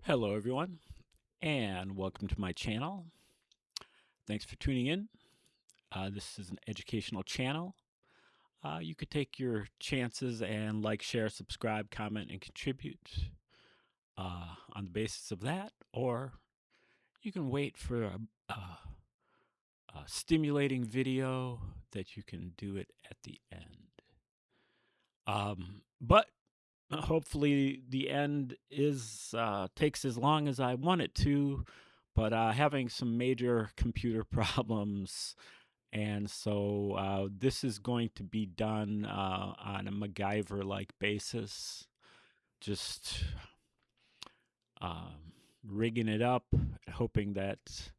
Hello, everyone, and welcome to my channel. Thanks for tuning in. This is an educational channel. You could take your chances and like, share, subscribe, comment, and contribute on the basis of that, or you can wait for a stimulating video that you can do it at the end. But hopefully the end is takes as long as I want it to, but having some major computer problems, and so this is going to be done on a MacGyver-like basis, just rigging it up, hoping that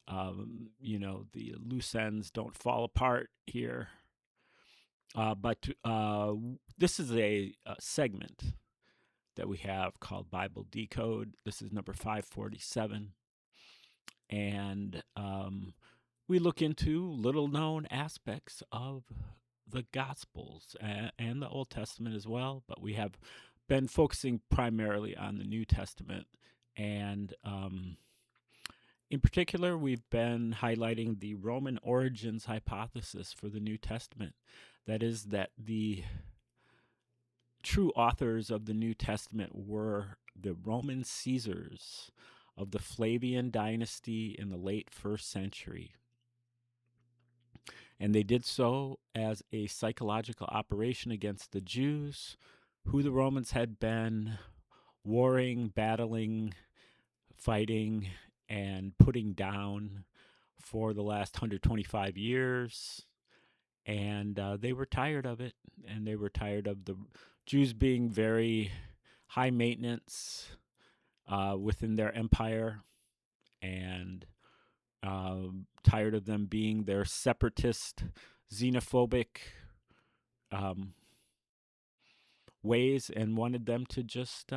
the loose ends don't fall apart here. But this is a segment that we have called Bible Decode. This is number 547. And we look into little known aspects of the Gospels and the Old Testament as well. But we have been focusing primarily on the New Testament. And in particular, we've been highlighting the Roman origins hypothesis for the New Testament. That is, that the true authors of the New Testament were the Roman Caesars of the Flavian dynasty in the late 1st century. And they did so as a psychological operation against the Jews, who the Romans had been warring, battling, fighting, and putting down for the last 125 years. And they were tired of it, and they were tired of the Jews being very high maintenance within their empire, and tired of them being their separatist, xenophobic ways, and wanted them to just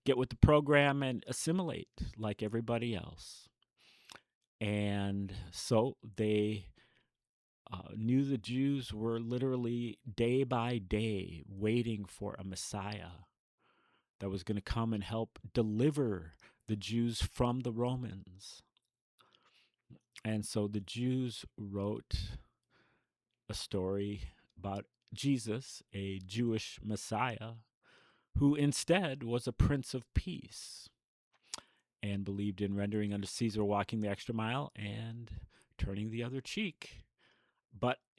get with the program and assimilate like everybody else. And so they knew the Jews were literally day by day waiting for a Messiah that was going to come and help deliver the Jews from the Romans. And so the Jews wrote a story about Jesus, a Jewish Messiah, who instead was a Prince of Peace and believed in rendering unto Caesar, walking the extra mile and turning the other cheek.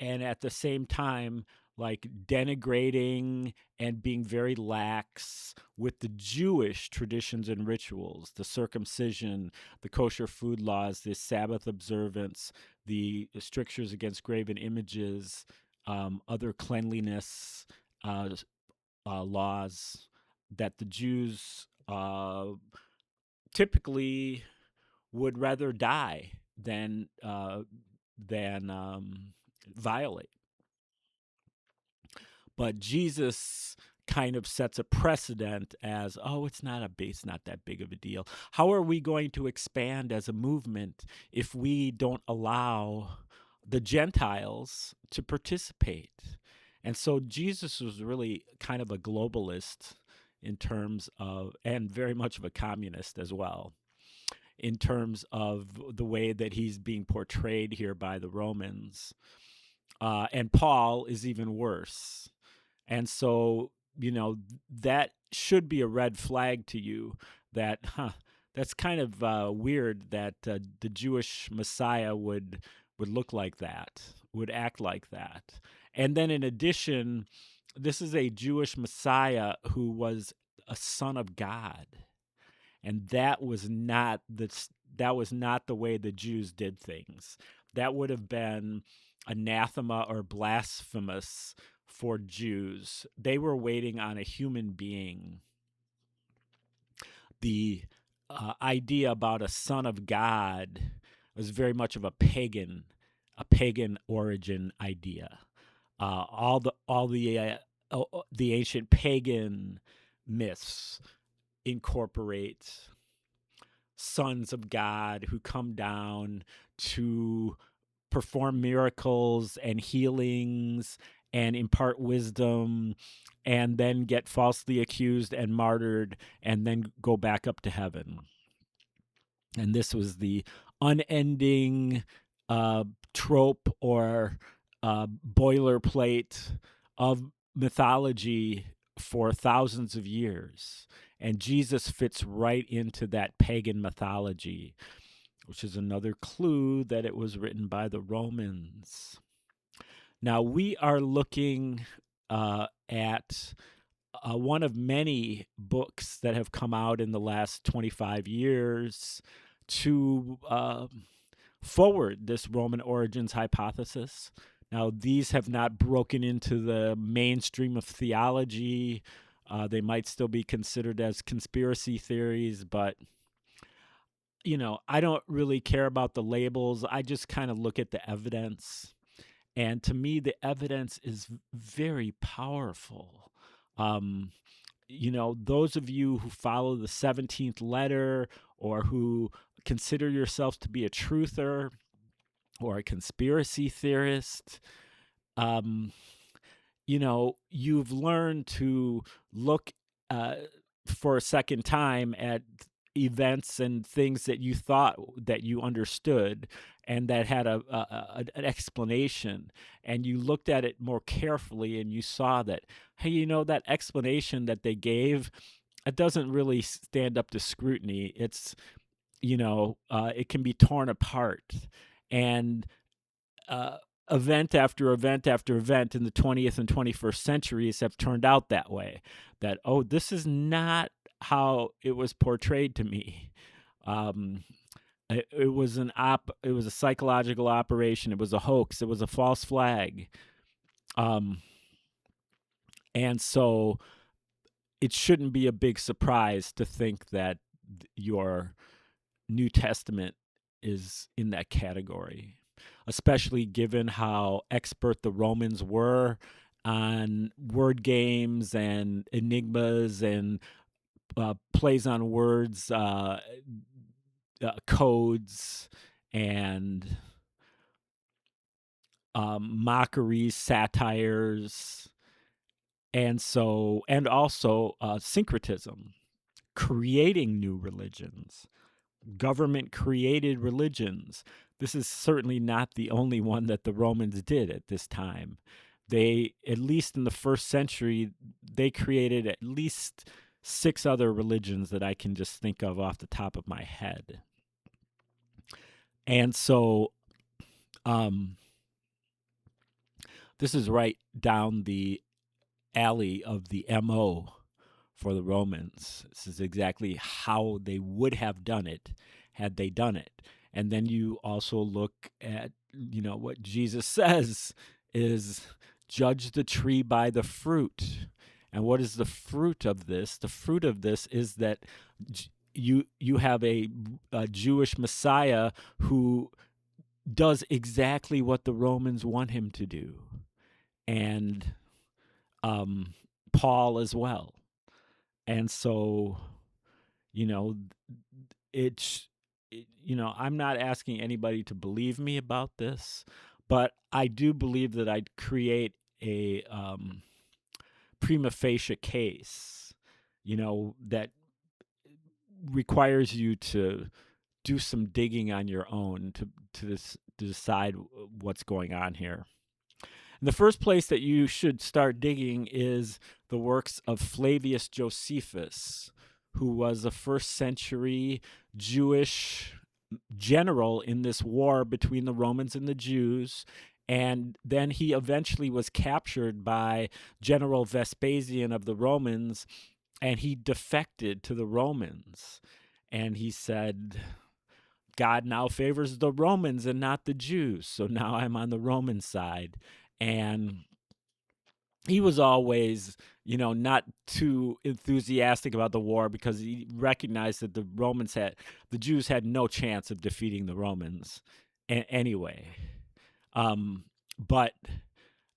And at the same time, like denigrating and being very lax with the Jewish traditions and rituals, the circumcision, the kosher food laws, the Sabbath observance, the strictures against graven images, other cleanliness laws that the Jews typically would rather die than violate. But Jesus kind of sets a precedent as, oh, it's not that big of a deal. How are we going to expand as a movement if we don't allow the Gentiles to participate? And so Jesus was really kind of a globalist in terms of, and very much of a communist as well, in terms of the way that he's being portrayed here by the Romans. And Paul is even worse. And so, that should be a red flag to you that, that's kind of weird that the Jewish Messiah would look like that, would act like that. And then in addition, this is a Jewish Messiah who was a son of God. And that was not the way the Jews did things. That would have been anathema or blasphemous for Jews. They were waiting on a human being. The idea about a son of God was very much of a pagan origin idea. All the ancient pagan myths incorporate sons of God who come down to perform miracles and healings and impart wisdom, and then get falsely accused and martyred, and then go back up to heaven. And this was the unending uh, trope or boilerplate of mythology for thousands of years. And Jesus fits right into that pagan mythology, which is another clue that it was written by the Romans. Now, we are looking at one of many books that have come out in the last 25 years to forward this Roman origins hypothesis. Now, these have not broken into the mainstream of theology. They might still be considered as conspiracy theories, but I don't really care about the labels. I just kind of look at the evidence. And to me, the evidence is very powerful. Those of you who follow the 17th letter or who consider yourselves to be a truther or a conspiracy theorist, you've learned to look for a second time at events and things that you thought that you understood and that had an explanation, and you looked at it more carefully and you saw that, hey, that explanation that they gave, it doesn't really stand up to scrutiny. It's it can be torn apart, and event after event after event in the 20th and 21st centuries have turned out that way, that, oh, this is not how it was portrayed to me. It was a psychological operation. It was a hoax. It was a false flag. And so it shouldn't be a big surprise to think that your New Testament is in that category, especially given how expert the Romans were on word games and enigmas and plays on words, codes, and mockeries, satires, and also syncretism, creating new religions, government created religions. This is certainly not the only one that the Romans did at this time. They, at least in the first century, they created at least 6 other religions that I can just think of off the top of my head. And so this is right down the alley of the MO for the Romans. This is exactly how they would have done it had they done it. And then you also look at, what Jesus says is, judge the tree by the fruit. And what is the fruit of this? The fruit of this is that you have a Jewish Messiah who does exactly what the Romans want him to do, and Paul as well. And so, I'm not asking anybody to believe me about this, but I do believe that I'd create a prima facie case, that requires you to do some digging on your own to decide what's going on here. And the first place that you should start digging is the works of Flavius Josephus, who was a first century Jewish general in this war between the Romans and the Jews. And then he eventually was captured by General Vespasian of the Romans, and he defected to the Romans. And he said, God now favors the Romans and not the Jews, so now I'm on the Roman side. And he was always, not too enthusiastic about the war, because he recognized that the Jews had no chance of defeating the Romans anyway. But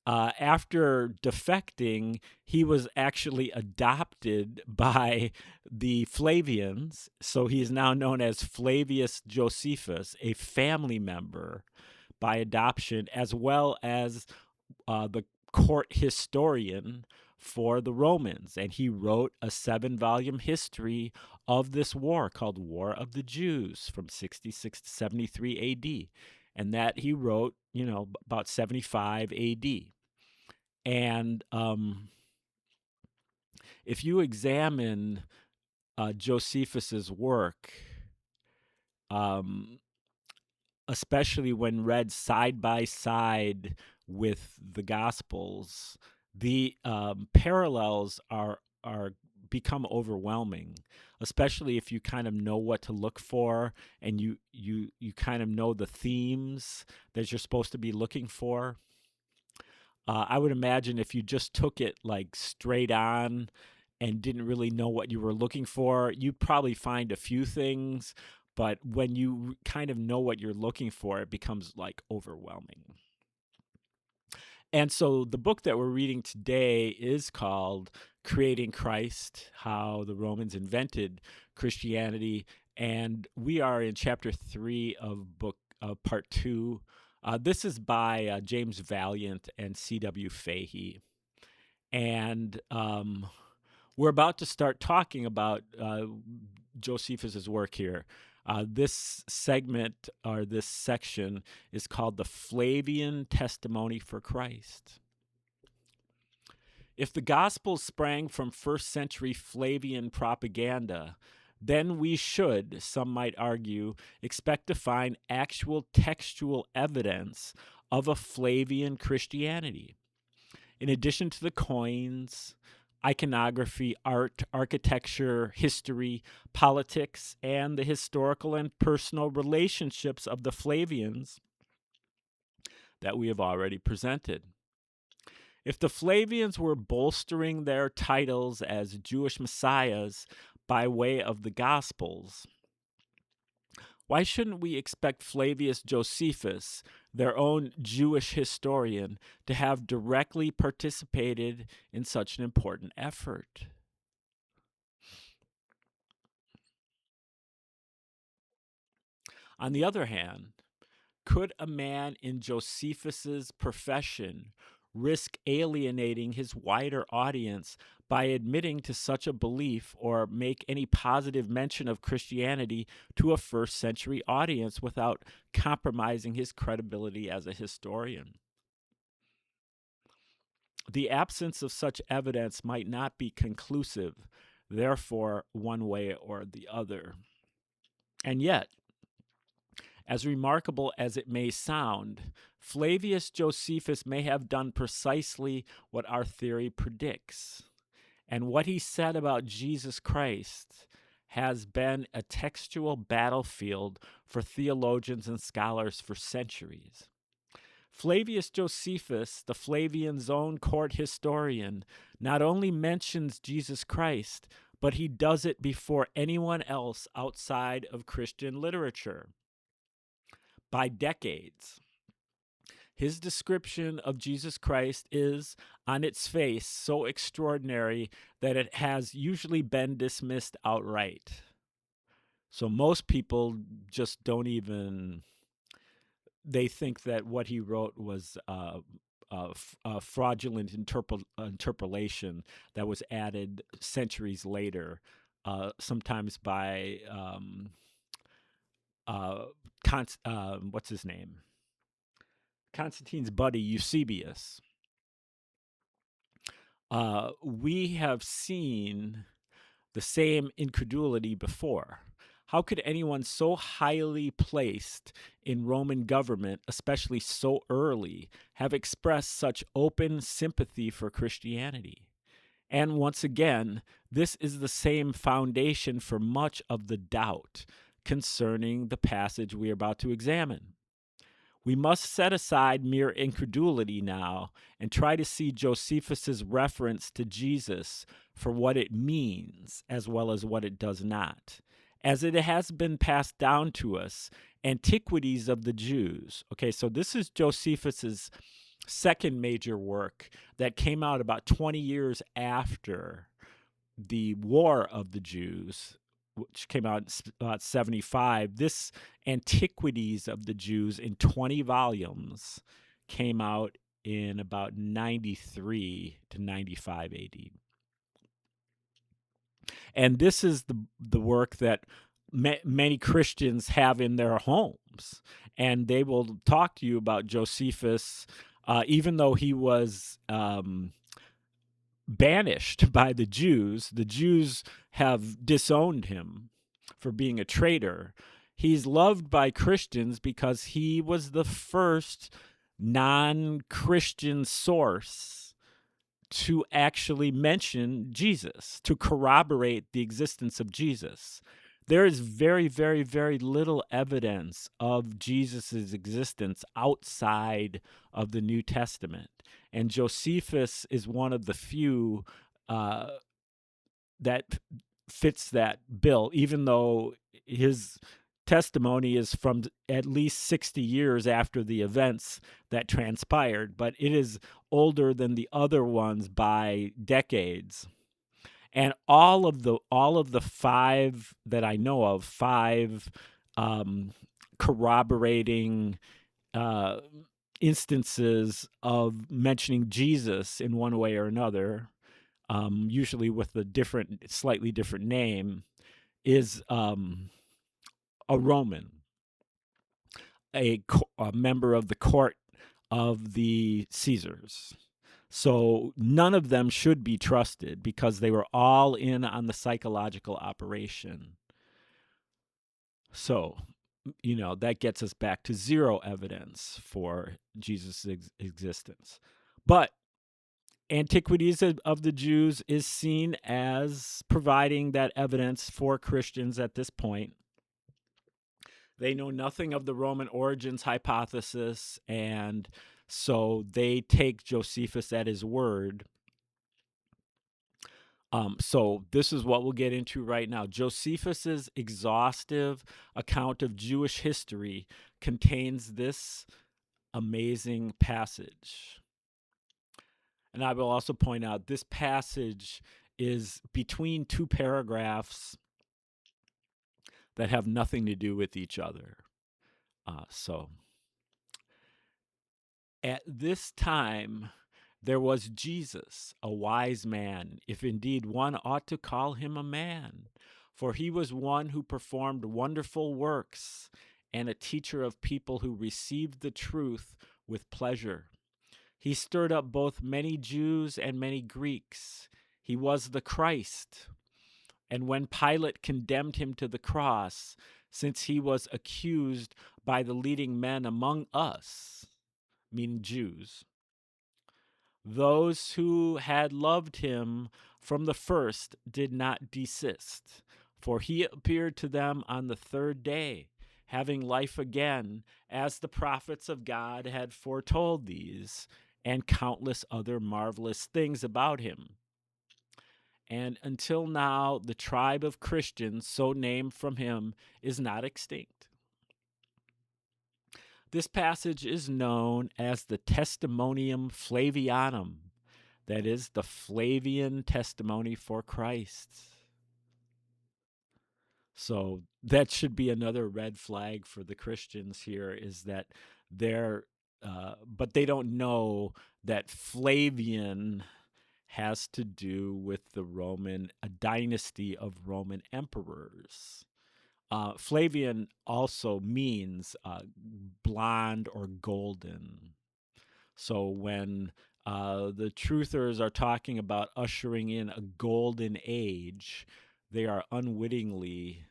after defecting, he was actually adopted by the Flavians. So he is now known as Flavius Josephus, a family member by adoption, as well as the court historian for the Romans, and he wrote a 7-volume history of this war called War of the Jews from 66 to 73 AD. And that he wrote, about 75 AD. And if you examine Josephus's work, um, especially when read side by side with the Gospels, the parallels are become overwhelming, especially if you kind of know what to look for, and you kind of know the themes that you're supposed to be looking for. I would imagine if you just took it like straight on and didn't really know what you were looking for, you'd probably find a few things. But when you kind of know what you're looking for, it becomes like overwhelming. And so the book that we're reading today is called Creating Christ: How the Romans Invented Christianity. And we are in chapter 3 of part 2. This is by James Valliant and C.W. Fahy. And we're about to start talking about Josephus's work here. This segment, or this section, is called the Flavian Testimony for Christ. If the Gospels sprang from first century Flavian propaganda, then we should, some might argue, expect to find actual textual evidence of a Flavian Christianity. In addition to the coins, iconography, art, architecture, history, politics, and the historical and personal relationships of the Flavians that we have already presented. If the Flavians were bolstering their titles as Jewish messiahs by way of the Gospels, why shouldn't we expect Flavius Josephus, their own Jewish historian, to have directly participated in such an important effort? On the other hand, could a man in Josephus's profession risk alienating his wider audience by admitting to such a belief, or make any positive mention of Christianity to a first century audience without compromising his credibility as a historian? The absence of such evidence might not be conclusive, therefore, one way or the other. And yet, as remarkable as it may sound, Flavius Josephus may have done precisely what our theory predicts. And what he said about Jesus Christ has been a textual battlefield for theologians and scholars for centuries. Flavius Josephus, the Flavians' own court historian, not only mentions Jesus Christ, but he does it before anyone else outside of Christian literature. By decades, his description of Jesus Christ is, on its face, so extraordinary that it has usually been dismissed outright. So most people just don't even, they think that what he wrote was a fraudulent interpolation that was added centuries later, sometimes by, what's his name? Constantine's buddy, Eusebius. We have seen the same incredulity before. How could anyone so highly placed in Roman government, especially so early, have expressed such open sympathy for Christianity? And once again, this is the same foundation for much of the doubt concerning the passage we are about to examine. We must set aside mere incredulity now and try to see Josephus's reference to Jesus for what it means, as well as what it does not. As it has been passed down to us, Antiquities of the Jews. Okay, so this is Josephus's second major work that came out about 20 years after the War of the Jews, which came out in about 75. This Antiquities of the Jews in 20 volumes came out in about 93 to 95 AD. And this is the work that many Christians have in their homes. And they will talk to you about Josephus, even though he was banished by the Jews. The Jews have disowned him for being a traitor. He's loved by Christians because he was the first non-Christian source to actually mention Jesus, to corroborate the existence of Jesus. There is very, very, very little evidence of Jesus's existence outside of the New Testament. And Josephus is one of the few that fits that bill, even though his testimony is from at least 60 years after the events that transpired, but it is older than the other ones by decades. And all of the five that I know of, five corroborating instances of mentioning Jesus in one way or another, usually with a slightly different name, is a Roman, a member of the court of the Caesars. So none of them should be trusted because they were all in on the psychological operation. So, that gets us back to zero evidence for Jesus' existence. But Antiquities of the Jews is seen as providing that evidence for Christians at this point. They know nothing of the Roman origins hypothesis, and so they take Josephus at his word. So this is what we'll get into right now. Josephus's exhaustive account of Jewish history contains this amazing passage. And I will also point out this passage is between two paragraphs that have nothing to do with each other. So at this time, there was Jesus, a wise man, if indeed one ought to call him a man, for he was one who performed wonderful works and a teacher of people who received the truth with pleasure. He stirred up both many Jews and many Greeks. He was the Christ. And when Pilate condemned him to the cross, since he was accused by the leading men among us, meaning Jews, those who had loved him from the first did not desist, for he appeared to them on the third day, having life again, as the prophets of God had foretold these, and countless other marvelous things about him. And until now, the tribe of Christians, so named from him, is not extinct. This passage is known as the Testimonium Flavianum, that is, the Flavian testimony for Christ. So that should be another red flag for the Christians here, is that but they don't know that Flavian has to do with a dynasty of Roman emperors. Flavian also means blonde or golden. So when the truthers are talking about ushering in a golden age, they are unwittingly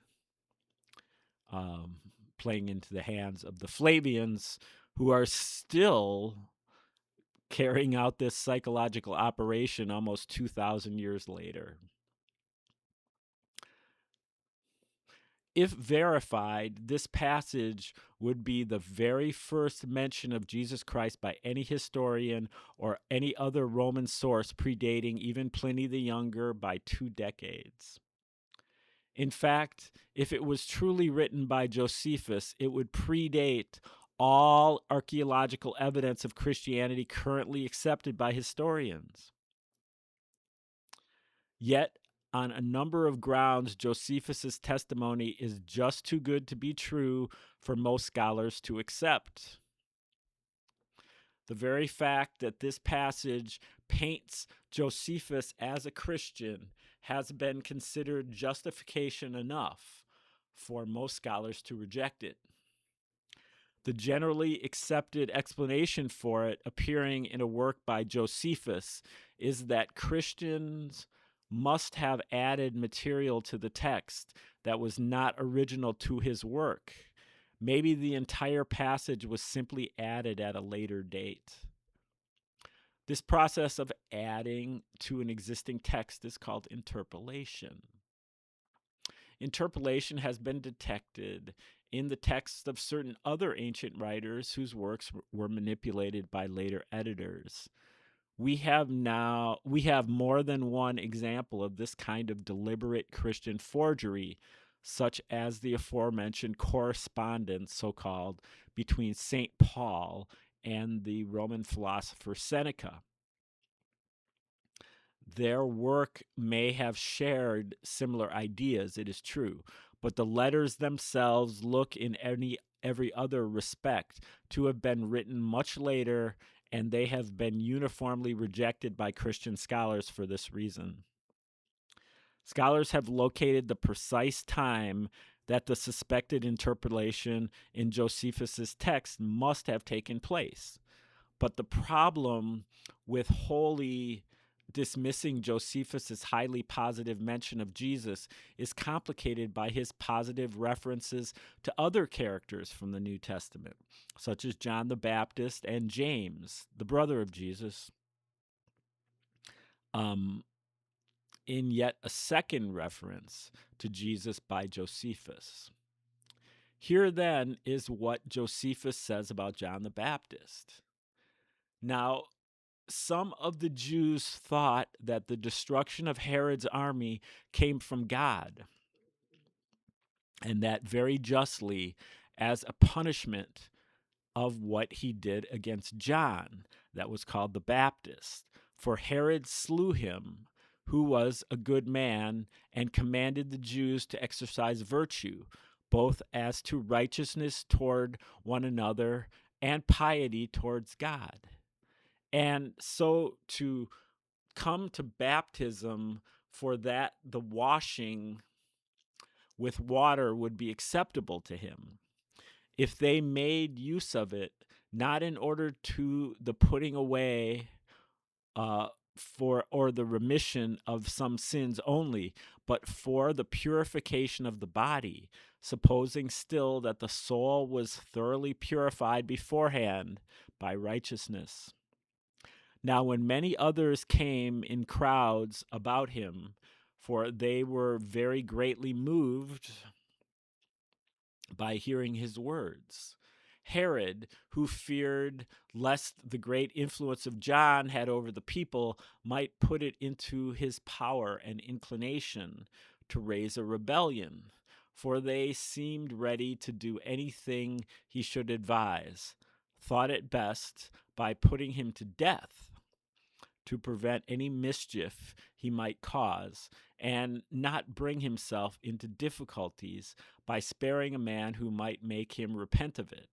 playing into the hands of the Flavians, who are still carrying out this psychological operation almost 2,000 years later. If verified, this passage would be the very first mention of Jesus Christ by any historian or any other Roman source predating even Pliny the Younger by 2 decades. In fact, if it was truly written by Josephus, it would predate all archaeological evidence of Christianity currently accepted by historians. Yet, on a number of grounds, Josephus's testimony is just too good to be true for most scholars to accept. The very fact that this passage paints Josephus as a Christian has been considered justification enough for most scholars to reject it. The generally accepted explanation for it, appearing in a work by Josephus, is that Christians must have added material to the text that was not original to his work. Maybe the entire passage was simply added at a later date. This process of adding to an existing text is called interpolation. Interpolation has been detected in the texts of certain other ancient writers whose works were manipulated by later editors. We have more than one example of this kind of deliberate Christian forgery, such as the aforementioned correspondence, so-called, between St. Paul and the Roman philosopher Seneca. Their work may have shared similar ideas, it is true, but the letters themselves look in every other respect to have been written much later, and they have been uniformly rejected by Christian scholars for this reason. Scholars have located the precise time that the suspected interpolation in Josephus's text must have taken place. But the problem with wholly dismissing Josephus's highly positive mention of Jesus is complicated by his positive references to other characters from the New Testament, such as John the Baptist and James, the brother of Jesus, in yet a second reference to Jesus by Josephus. Here then is what Josephus says about John the Baptist. Now, some of the Jews thought that the destruction of Herod's army came from God, and that very justly as a punishment of what he did against John, that was called the Baptist. For Herod slew him, who was a good man, and commanded the Jews to exercise virtue, both as to righteousness toward one another and piety towards God. And so to come to baptism for that the washing with water would be acceptable to him. If they made use of it, not in order to the putting away for or the remission of some sins only, but for the purification of the body, supposing still that the soul was thoroughly purified beforehand by righteousness. Now, when many others came in crowds about him, for they were very greatly moved by hearing his words, Herod, who feared lest the great influence of John had over the people might put it into his power and inclination to raise a rebellion, for they seemed ready to do anything he should advise, thought it best, by putting him to death, to prevent any mischief he might cause, and not bring himself into difficulties by sparing a man who might make him repent of it,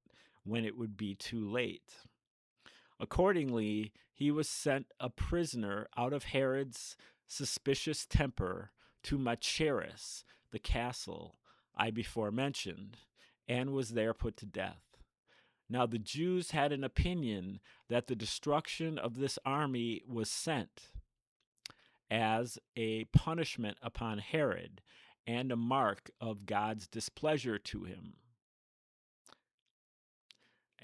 when it would be too late. Accordingly, he was sent a prisoner out of Herod's suspicious temper to Machaerus, the castle I before mentioned, and was there put to death. Now the Jews had an opinion that the destruction of this army was sent as a punishment upon Herod and a mark of God's displeasure to him.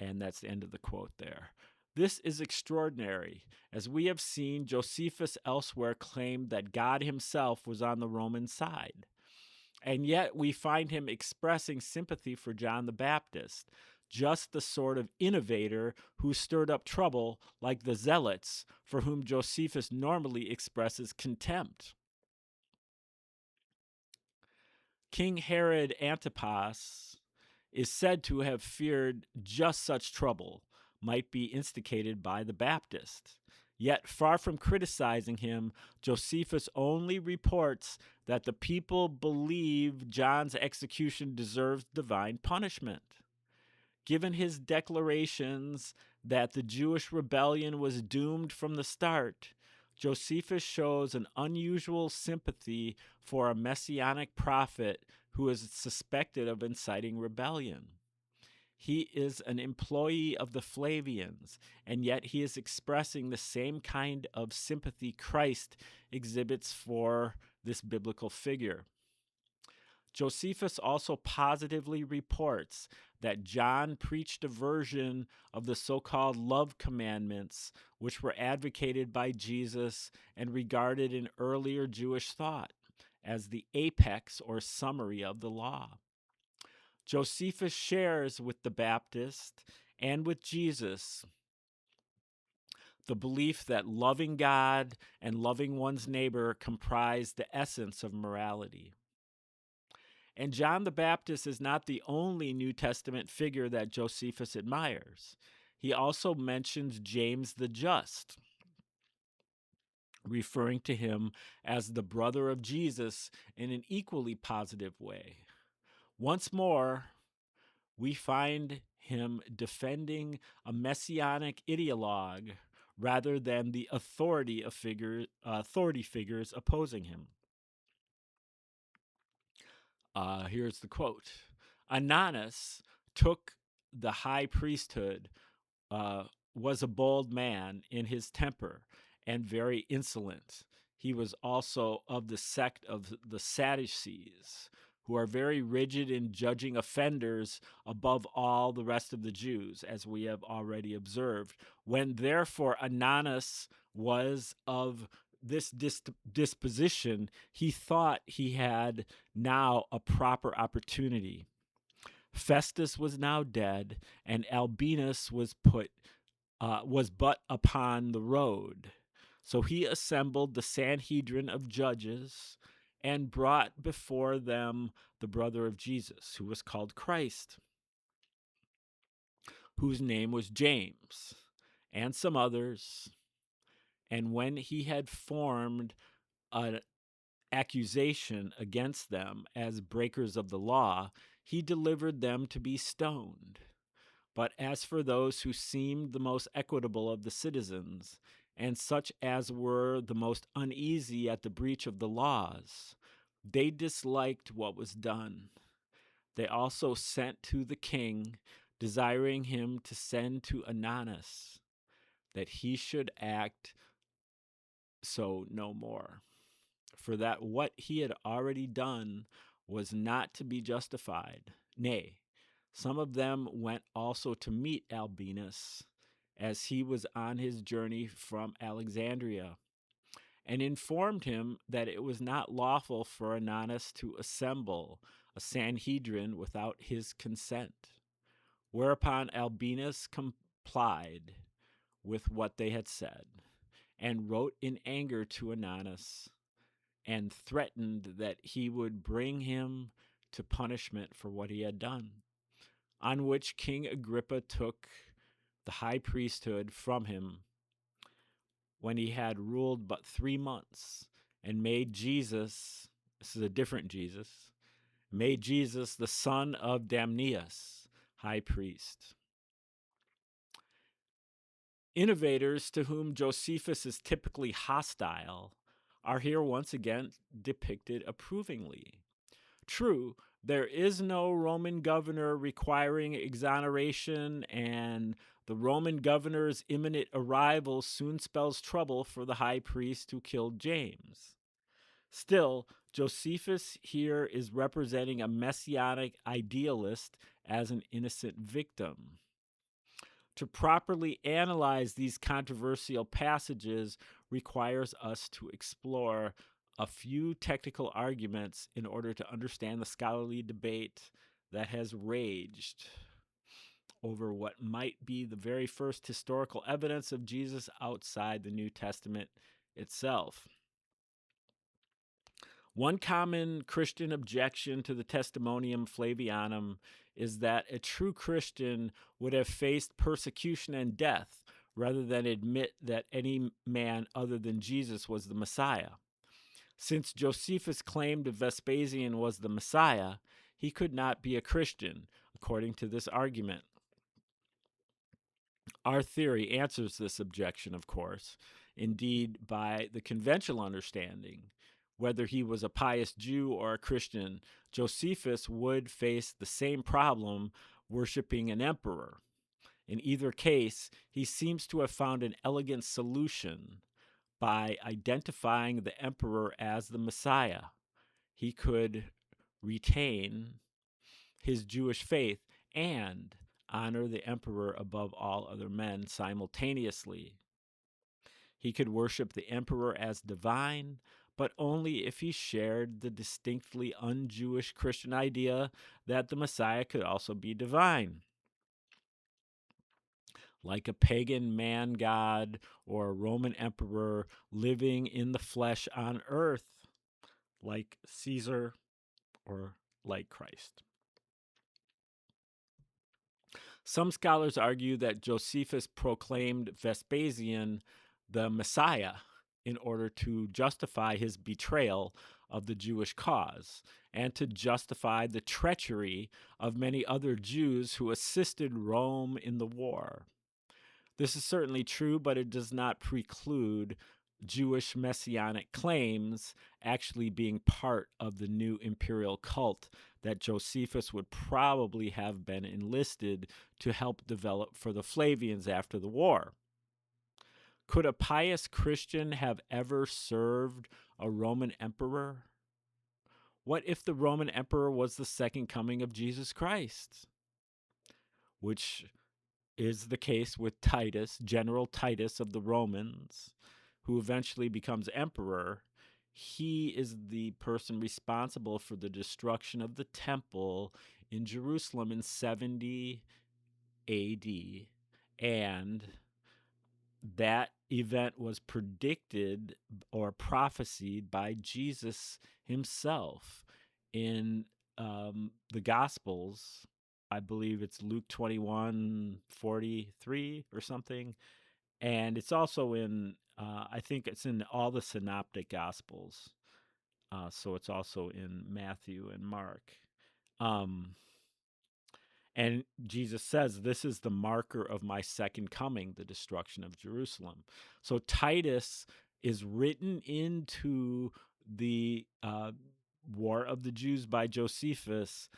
And that's the end of the quote there. This is extraordinary. As we have seen, Josephus elsewhere claimed that God himself was on the Roman side. And yet we find him expressing sympathy for John the Baptist, just the sort of innovator who stirred up trouble like the Zealots, for whom Josephus normally expresses contempt. King Herod Antipas is said to have feared just such trouble might be instigated by the Baptist. Yet, far from criticizing him, Josephus only reports that the people believe John's execution deserves divine punishment. Given his declarations that the Jewish rebellion was doomed from the start, Josephus shows an unusual sympathy for a messianic prophet who is suspected of inciting rebellion. He is an employee of the Flavians, and yet he is expressing the same kind of sympathy Christ exhibits for this biblical figure. Josephus also positively reports that John preached a version of the so-called love commandments, which were advocated by Jesus and regarded in earlier Jewish thought as the apex or summary of the law. Josephus shares with the Baptist and with Jesus the belief that loving God and loving one's neighbor comprise the essence of morality. And John the Baptist is not the only New Testament figure that Josephus admires. He also mentions James the Just, referring to him as the brother of Jesus in an equally positive way. Once more, we find him defending a messianic ideologue rather than the authority figures opposing him. Here's the quote. Ananus took the high priesthood, was a bold man in his temper and very insolent. He was also of the sect of the Sadducees, who are very rigid in judging offenders above all the rest of the Jews, as we have already observed. When therefore Ananus was of this disposition, he thought he had now a proper opportunity. Festus was now dead, and Albinus was but upon the road. So he assembled the Sanhedrin of judges and brought before them the brother of Jesus, who was called Christ, whose name was James, and some others. And when he had formed an accusation against them as breakers of the law, he delivered them to be stoned. But as for those who seemed the most equitable of the citizens, and such as were the most uneasy at the breach of the laws, they disliked what was done. They also sent to the king, desiring him to send to Ananus, that he should act so no more. For that what he had already done was not to be justified. Nay, some of them went also to meet Albinus, as he was on his journey from Alexandria, and informed him that it was not lawful for Ananus to assemble a Sanhedrin without his consent. Whereupon Albinus complied with what they had said, and wrote in anger to Ananus, and threatened that he would bring him to punishment for what he had done. On which King Agrippa took the high priesthood from him when he had ruled but 3 months, and made Jesus, this is a different Jesus, made Jesus the son of Damnius, high priest. Innovators to whom Josephus is typically hostile are here once again depicted approvingly. True, there is no Roman governor requiring exoneration, and the Roman governor's imminent arrival soon spells trouble for the high priest who killed James. Still, Josephus here is representing a messianic idealist as an innocent victim. To properly analyze these controversial passages requires us to explore a few technical arguments in order to understand the scholarly debate that has raged over what might be the very first historical evidence of Jesus outside the New Testament itself. One common Christian objection to the Testimonium Flavianum is that a true Christian would have faced persecution and death rather than admit that any man other than Jesus was the Messiah. Since Josephus claimed Vespasian was the Messiah, he could not be a Christian, according to this argument. Our theory answers this objection, of course, indeed, by the conventional understanding. Whether he was a pious Jew or a Christian, Josephus would face the same problem worshiping an emperor. In either case, he seems to have found an elegant solution by identifying the emperor as the Messiah. He could retain his Jewish faith and honor the emperor above all other men simultaneously. He could worship the emperor as divine, but only if he shared the distinctly un-Jewish Christian idea that the Messiah could also be divine. Like a pagan man god or a Roman emperor living in the flesh on earth, like Caesar or like Christ. Some scholars argue that Josephus proclaimed Vespasian the Messiah in order to justify his betrayal of the Jewish cause and to justify the treachery of many other Jews who assisted Rome in the war. This is certainly true, but it does not preclude Jewish messianic claims actually being part of the new imperial cult that Josephus would probably have been enlisted to help develop for the Flavians after the war. Could a pious Christian have ever served a Roman emperor? What if the Roman emperor was the second coming of Jesus Christ? Which is the case with Titus, General Titus of the Romans, who eventually becomes emperor. He is the person responsible for the destruction of the temple in Jerusalem in 70 AD. And that event was predicted or prophesied by Jesus himself in the Gospels. I believe it's Luke 21:43 or something. And it's also in, I think it's in all the synoptic Gospels. So it's also in Matthew and Mark. And Jesus says, this is the marker of my second coming, the destruction of Jerusalem. So Titus is written into the War of the Jews by Josephus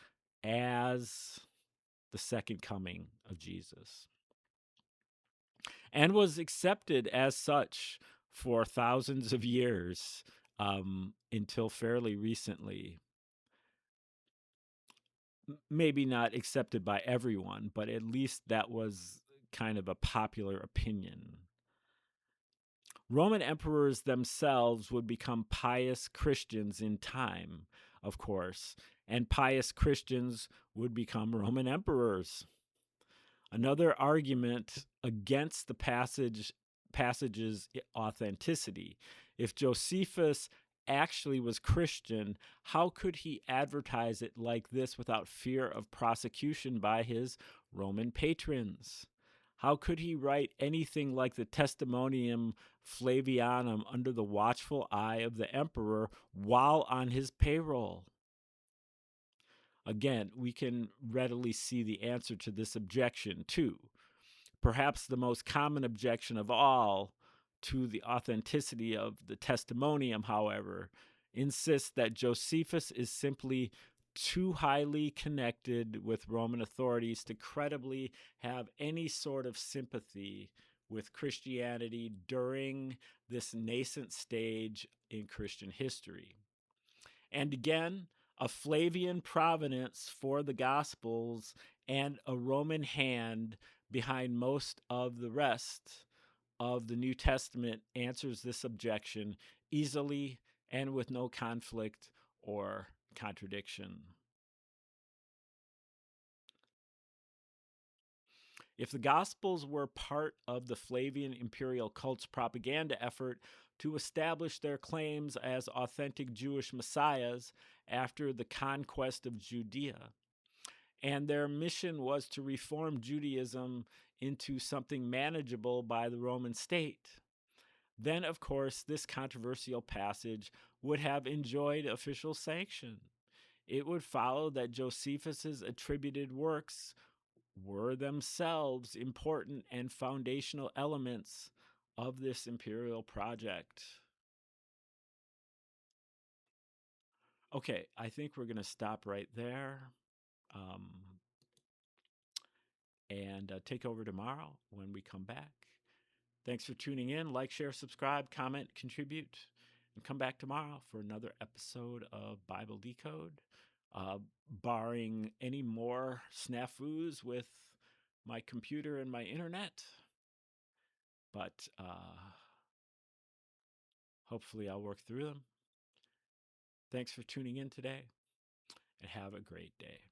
as the second coming of Jesus, and was accepted as such for thousands of years until fairly recently. Maybe not accepted by everyone, but at least that was kind of a popular opinion. Roman emperors themselves would become pious Christians in time, of course, and pious Christians would become Roman emperors. Another argument against the passage's authenticity. If Josephus actually was Christian, how could he advertise it like this without fear of prosecution by his Roman patrons? How could he write anything like the Testimonium Flavianum under the watchful eye of the emperor while on his payroll? Again, we can readily see the answer to this objection, too. Perhaps the most common objection of all to the authenticity of the Testimonium, however, insists that Josephus is simply too highly connected with Roman authorities to credibly have any sort of sympathy with Christianity during this nascent stage in Christian history. And again, a Flavian provenance for the Gospels and a Roman hand behind most of the rest of the New Testament answers this objection easily and with no conflict or contradiction. If the Gospels were part of the Flavian imperial cult's propaganda effort to establish their claims as authentic Jewish messiahs after the conquest of Judea, and their mission was to reform Judaism into something manageable by the Roman state, then, of course, this controversial passage would have enjoyed official sanction. It would follow that Josephus's attributed works were themselves important and foundational elements of this imperial project. Okay, I think we're going to stop right there um, and take over tomorrow when we come back. Thanks for tuning in. Like, share, subscribe, comment, contribute, and come back tomorrow for another episode of Bible Decode. Barring any more snafus with my computer and my internet. But hopefully I'll work through them. Thanks for tuning in today, and have a great day.